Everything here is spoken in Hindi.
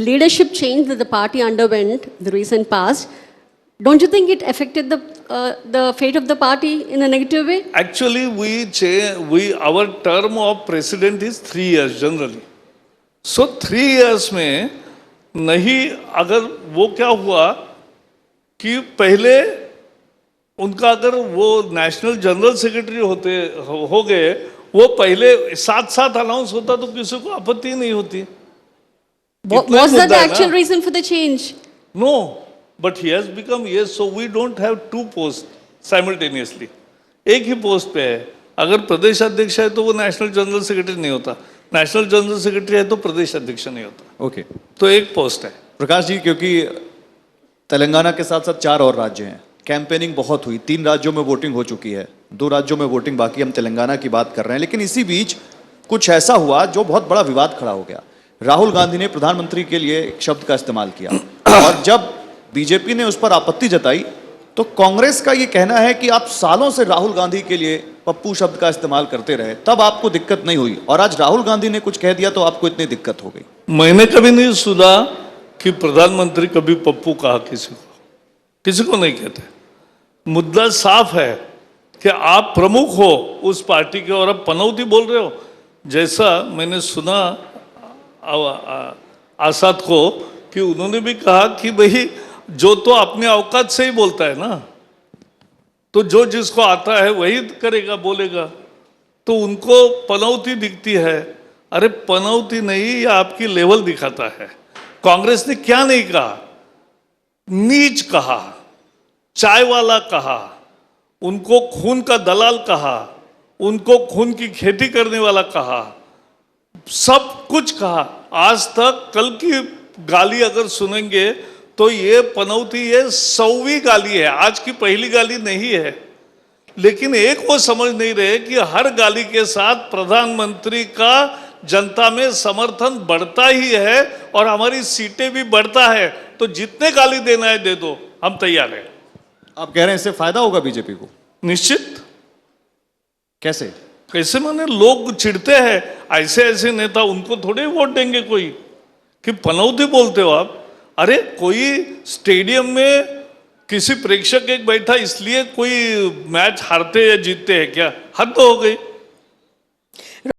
leadership change that the party underwent in the recent past, don't you think it affected the fate of the party in a negative way? Actually, our term of president is 3 years generally. So 3 years में नहीं, अगर वो क्या हुआ कि पहले उनका अगर वो नेशनल जनरल सेक्रेटरी हो गए, वो पहले साथ साथ अनाउंस होता तो किसी को आपत्ति नहीं होती. Was that the actual reason for the change? No, but he has become, yes, so we don't have two posts simultaneously. एक ही पोस्ट पे है. अगर प्रदेश अध्यक्ष है तो वो नेशनल जनरल सेक्रेटरी नहीं होता, नेशनल जनरल सेक्रेटरी है तो प्रदेश अध्यक्ष नहीं होता. ओके, तो एक पोस्ट है. प्रकाश जी, क्योंकि तेलंगाना के साथ साथ 4 और राज्य हैं, कैंपेनिंग बहुत हुई, 3 राज्यों में वोटिंग हो चुकी है, 2 राज्यों में वोटिंग बाकी, हम तेलंगाना की बात कर रहे हैं. लेकिन इसी बीच कुछ ऐसा हुआ जो बहुत बड़ा विवाद खड़ा हो गया. राहुल गांधी ने प्रधानमंत्री के लिए एक शब्द का इस्तेमाल किया और जब बीजेपी ने उस पर आपत्ति जताई तो कांग्रेस का ये कहना है कि आप सालों से राहुल गांधी के लिए पप्पू शब्द का इस्तेमाल करते रहे, तब आपको दिक्कत नहीं हुई, और आज राहुल गांधी ने कुछ कह दिया तो आपको इतनी दिक्कत हो गई. मैंने कभी नहीं सुना कि प्रधानमंत्री कभी पप्पू कहा किसी को नहीं कहते. मुद्दा साफ है कि आप प्रमुख हो उस पार्टी के और आप पनौती बोल रहे हो. जैसा मैंने सुना आजाद को कि उन्होंने भी कहा कि भाई जो तो अपने औकात से ही बोलता है ना, तो जो जिसको आता है वही करेगा, बोलेगा. तो उनको पनौती दिखती है. अरे पनौती नहीं, ये आपकी लेवल दिखाता है. कांग्रेस ने क्या नहीं कहा, नीच कहा, चाय वाला कहा, उनको खून का दलाल कहा, उनको खून की खेती करने वाला कहा, सब कुछ कहा. आज तक कल की गाली अगर सुनेंगे तो ये पनौती, ये 100वीं गाली है, आज की पहली गाली नहीं है. लेकिन एक वो समझ नहीं रहे कि हर गाली के साथ प्रधानमंत्री का जनता में समर्थन बढ़ता ही है और हमारी सीटें भी बढ़ता है. तो जितने गाली देना है दे दो, हम तैयार हैं. आप कह रहे हैं इससे फायदा होगा बीजेपी को? निश्चित. कैसे माने लोग चिढ़ते हैं, ऐसे नेता, उनको थोड़े वोट देंगे कोई कि पनौती बोलते हो आप. अरे कोई स्टेडियम में किसी प्रेक्षक एक बैठा इसलिए कोई मैच हारते या जीतते हैं क्या? हद तो हो गई.